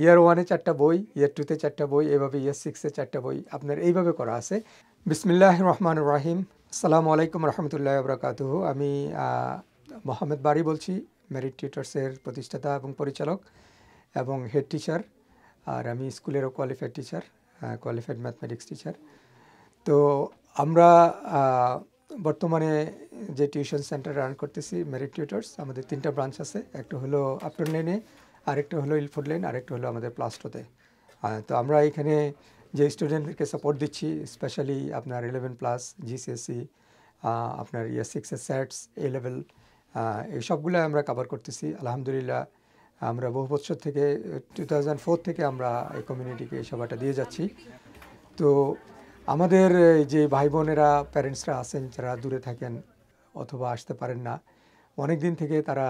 ইয়ার 1-এ 4টা বই, ইয়ার 2-তে 4টা বই, এভাবে ইয়ার 6-এ 4টা বই আপনার এইভাবে করা আছে। বিসমিল্লাহির রহমানির রহিম। আসসালামু আলাইকুম রহমতুল্লাহি ওয়া বারাকাতুহু। আমি মোহাম্মদ বারী বলছি, মেরিট টিউটরসের প্রতিষ্ঠাতা এবং পরিচালক এবং হেড টিচার। আর আমি স্কুলেরও qualified teacher, qualified mathematics teacher. তো আমরা বর্তমানে যে টিউশন সেন্টার রান করতেছি মেরিট টিউটর্স, আমাদের 3টা ব্রাঞ্চ আছে। একটা হলো আপটন লেনে, আরেকটা হলো ইলফুড লেন, আরেকটা হলো আমাদের প্লাস্টোতে। তো আমরা এখানে যে স্টুডেন্টদেরকে সাপোর্ট দিচ্ছি, স্পেশালি আপনার 11+ জিসিএসসি, আপনার ইয়ার 6-এর স্যাটস, এ লেভেল, এই সবগুলো আমরা কভার করতেছি। আলহামদুলিল্লাহ আমরা বহু বছর থেকে 2004 থেকে আমরা এই কমিউনিটিকে এই সেবাটা দিয়ে যাচ্ছি। তো আমাদের যে ভাই বোনেরা, প্যারেন্টসরা আছেন যারা দূরে থাকেন অথবা আসতে পারেন না, অনেক দিন থেকে তারা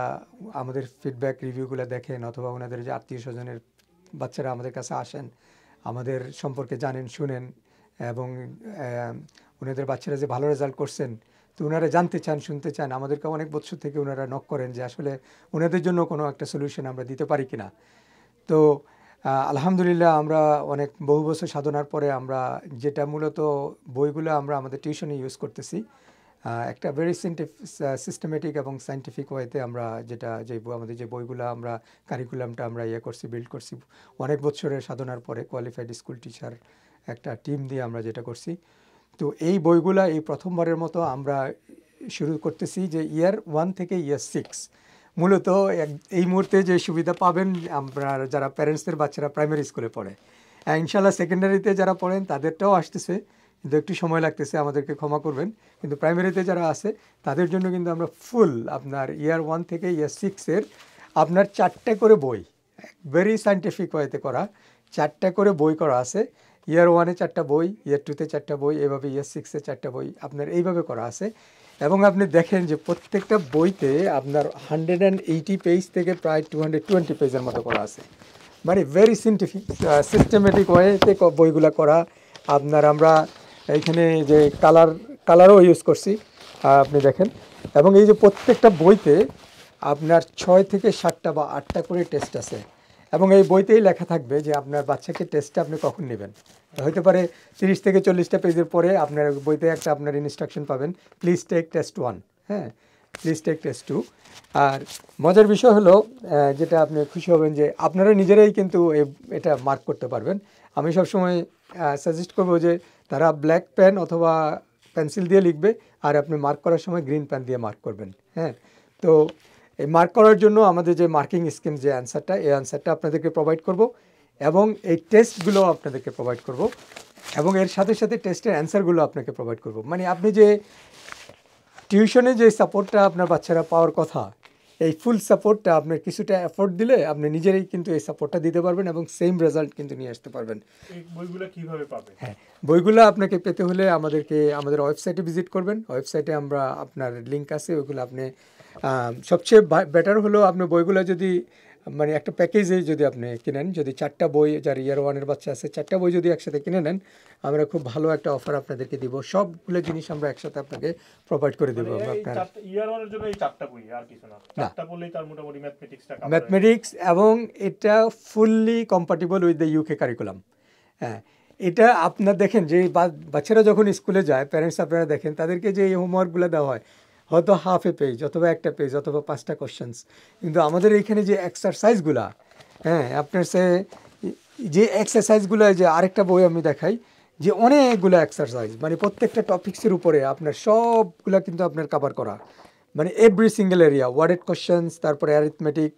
আমাদের ফিডব্যাক রিভিউগুলো দেখেন, অথবা ওনাদের যে আত্মীয় স্বজনের বাচ্চারা আমাদের কাছে আসেন, আমাদের সম্পর্কে জানেন, শুনেন, এবং ওনাদের বাচ্চারা যে ভালো রেজাল্ট করছেন, তো ওনারা জানতে চান, শুনতে চান। আমাদেরকে অনেক বছর থেকে ওনারা নক করেন যে আসলে ওনাদের জন্য কোনো একটা সলিউশন আমরা দিতে পারি কিনা। তো আলহামদুলিল্লাহ আমরা অনেক বহু বছর সাধনার পরে আমরা যেটা মূলত বইগুলো আমরা আমাদের টিউশনে ইউজ করতেছি, একটা ভেরি সিস্টেমেটিক এবং সায়েন্টিফিক ওয়েতে আমরা আমাদের যে বইগুলো আমরা কারিকুলামটা আমরা করছি, বিল্ড করছি অনেক বছরের সাধনার পরে কোয়ালিফাইড স্কুল টিচার একটা টিম দিয়ে আমরা যেটা করছি। তো এই বইগুলা এই প্রথমবারের মতো আমরা শুরু করতেছি যে ইয়ার 1 থেকে ইয়ার 6। মূলত এই মুহূর্তে যে সুবিধা পাবেন আপনার যারা প্যারেন্টসদের বাচ্চারা প্রাইমারি স্কুলে পড়ে, ইনশাল্লাহ সেকেন্ডারিতে যারা পড়েন তাদেরটাও আসতেছে, কিন্তু একটু সময় লাগতেছে, আমাদেরকে ক্ষমা করবেন। কিন্তু প্রাইমারিতে যারা আছে তাদের জন্য কিন্তু আমরা ফুল আপনার ইয়ার 1 থেকে ইয়ার 6-এর আপনার 4টে করে বই, ভেরি সায়েন্টিফিক ওয়েতে করা 4টা করে বই করা আছে। ইয়ার 1-এ 4টা বই, ইয়ার 2-তে 4টা বই, এভাবে ইয়ার 6-এ 4টা বই আপনার এইভাবে করা আছে। এবং আপনি দেখেন যে প্রত্যেকটা বইতে আপনার 180 পেজ থেকে প্রায় 220 পেজের মতো করা আছে। মানে ভেরি সায়েন্টিফিক সিস্টেমেটিক ওয়েতে বইগুলো করা। আপনার আমরা এইখানে যে কালারও ইউজ করছি, আপনি দেখেন। এবং এই যে প্রত্যেকটা বইতে আপনার 6 থেকে 7টা বা 8টা করে টেস্ট আছে, এবং এই বইতেই লেখা থাকবে যে আপনার বাচ্চাকে টেস্টে আপনি কখন নেবেন। হতে পারে 30 থেকে 40টা পেজের পরে আপনার বইতে একটা আপনার ইনস্ট্রাকশন পাবেন, প্লিজ টেক টেস্ট 1, হ্যাঁ, প্লিজ টেক টেস্ট 2। আর মজার বিষয় হলো যেটা আপনি খুশি হবেন যে আপনারা নিজেরাই কিন্তু এটা মার্ক করতে পারবেন। আমি সবসময় সাজেস্ট করবো যে তারা ব্ল্যাক পেন অথবা পেন্সিল দিয়ে লিখবে, আর আপনি মার্ক করার সময় গ্রিন পেন দিয়ে মার্ক করবেন। হ্যাঁ, তো এই মার্ক করার জন্য আমাদের যে মার্কিং স্কিম যে অ্যান্সারটা, এই অ্যান্সারটা আপনাদেরকে প্রোভাইড করব, এবং এই টেস্টগুলো আপনাদেরকে প্রোভাইড করব, এবং এর সাথে সাথে টেস্টের অ্যান্সারগুলো আপনাকে প্রোভাইড করব। মানে আপনি যে টিউশনে যে সাপোর্টটা আপনার বাচ্চারা পাওয়ার কথা, এই ফুল সাপোর্টটা আপনার কিছুটা এফোর্ট দিলে আপনি নিজেরাই কিন্তু এই সাপোর্টটা দিতে পারবেন এবং সেম রেজাল্ট কিন্তু নিয়ে আসতে পারবেন। এই বইগুলো কিভাবে পাবেন? হ্যাঁ, বইগুলো আপনাকে পেতে হলে আমাদের ওয়েবসাইটে ভিজিট করবেন। ওয়েবসাইটে আমরা আপনার লিঙ্ক আছে, ওইগুলো আপনি সবচেয়ে বেটার হলো আপনি বইগুলো যদি মানে একটা প্যাকেজে যদি আপনি কিনেন, যদি 4টা বই, যার ইয়ার 1-এর বাচ্চা আছে 4টা বই যদি একসাথে কিনে নেন, আমরা খুব ভালো একটা অফার আপনাদেরকে দিব। সবগুলো জিনিস আমরা একসাথে আপনাকে প্রোভাইড করে দেবো। আপনার ইয়ার 1 এর জন্য এই 4টা বই, আর কিছু না? 4টা বললেই তার মোটামুটি ম্যাথমেটিক্স, এবং এটা fully compatible with the UK curriculum. হ্যাঁ, এটা আপনার দেখেন যে বাচ্চারা যখন স্কুলে যায়, প্যারেন্টস আপনারা দেখেন তাদেরকে যে এই হোমওয়ার্কগুলো দেওয়া হয়, হয়তো হাফ এ পেজ অথবা একটা পেজ অথবা 5টা কোশ্চেন্স, কিন্তু আমাদের এইখানে যে এক্সারসাইজগুলা, হ্যাঁ, আপনার যে এক্সারসাইজগুলো, যে আরেকটা বই আমি দেখাই যে অনেকগুলো এক্সারসাইজ, মানে প্রত্যেকটা টপিক্সের উপরে আপনার সবগুলা কিন্তু আপনার কভার করা, মানে এভরি সিঙ্গেল এরিয়া, ওয়ার্ডেড কোশ্চেন্স, তারপরে অ্যারিথমেটিক,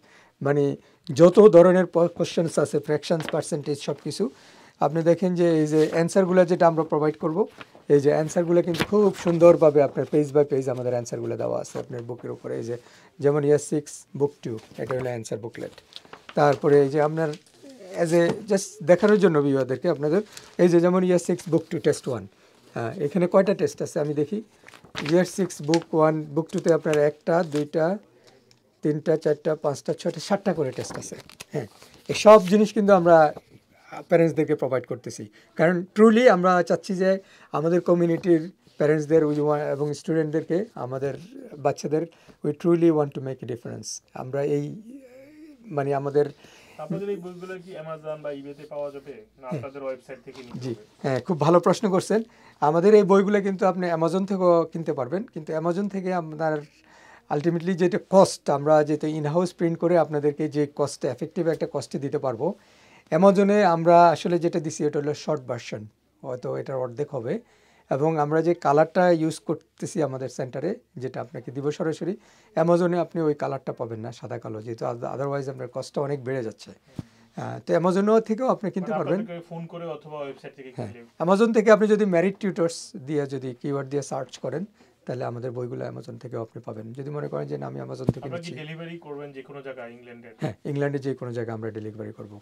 মানে যত ধরনের কোশ্চেন্স আছে, ফ্র্যাকশনস, পার্সেন্টেজ, সব কিছু আপনি দেখেন যে এই যে অ্যান্সারগুলো যেটা আমরা প্রোভাইড করব, এই যে অ্যান্সারগুলো কিন্তু খুব সুন্দরভাবে আপনার পেজ বাই পেজ আমাদের অ্যান্সারগুলো দেওয়া আছে আপনার বুকের উপরে। এই যে যেমন ইয়ার 6 বুক 2, এটা হলো অ্যান্সার বুকলেট। তারপরে এই যে আপনার অ্যাজ এ জাস্ট দেখানোর জন্য ভিউয়ারদেরকে আপনাদের, এই যে যেমন ইয়ার 6 বুক 2 টেস্ট 1, হ্যাঁ, এখানে কয়টা টেস্ট আছে আমি দেখি। ইয়ার 6 বুক 1 বুক 2-তে আপনার 1টা 2টা 3টা 4টা 5টা 6টা 7টা করে টেস্ট আছে। হ্যাঁ, এই সব জিনিস কিন্তু আমরা প্যারেন্টসদেরকে প্রোভাইড করতেছি, কারণ ট্রুলি আমরা চাচ্ছি যে আমাদের কমিউনিটির প্যারেন্টসদের এবং স্টুডেন্টদেরকে, আমাদের বাচ্চাদের, we truly want to make a difference. আমরা এই মানে আমাদের আপনাদের এই বইগুলো কি অ্যামাজন বা ইবেতে পাওয়া যাবে না আপনাদের ওয়েবসাইট থেকে নিতে জি হবে? হ্যাঁ, খুব ভালো প্রশ্ন করছেন। আমাদের এই বইগুলো কিন্তু আপনি অ্যামাজন থেকেও কিনতে পারবেন, কিন্তু অ্যামাজন থেকে আপনার আলটিমেটলি যেটা কস্ট, আমরা যেহেতু ইনহাউস প্রিন্ট করে আপনাদেরকে যে কস্টে এফেক্টিভ একটা কস্টে দিতে পারবো, অ্যামাজনে আমরা আসলে যেটা দিছি এটা হলো শর্ট ভার্সন, হয়তো এটার অর্ধেক হবে। এবং আমরা যে কালারটা ইউজ করতেছি আমাদের সেন্টারে, যেটা আপনাকে দিব সরাসরি, অ্যামাজনে আপনি ওই কালারটা পাবেন না, সাদা কালো, যেহেতু আদারওয়াইজ আপনার কস্টটা অনেক বেড়ে যাচ্ছে। তো অ্যামাজনও থেকেও আপনি কিনতে মানে পারবেন। আপনাদেরকে ফোন করে অথবা ওয়েবসাইট থেকে হ্যাঁ, কিনলে অ্যামাজন থেকে আপনি যদি ম্যারিড টিউটর্স দিয়ে যদি কিওয়ার্ড দিয়ে সার্চ করেন, তাহলে আমাদের বইগুলো অ্যামাজন থেকেও আপনি পাবেন। যদি মনে করেন যে না, আমি অ্যামাজন থেকে আপনারা কি নিচ্ছি, ডেলিভারি করবেন যে কোনো জায়গায় ইংল্যান্ডের? হ্যাঁ, ইংল্যান্ডে যে কোনো জায়গায় আমরা ডেলিভারি করব।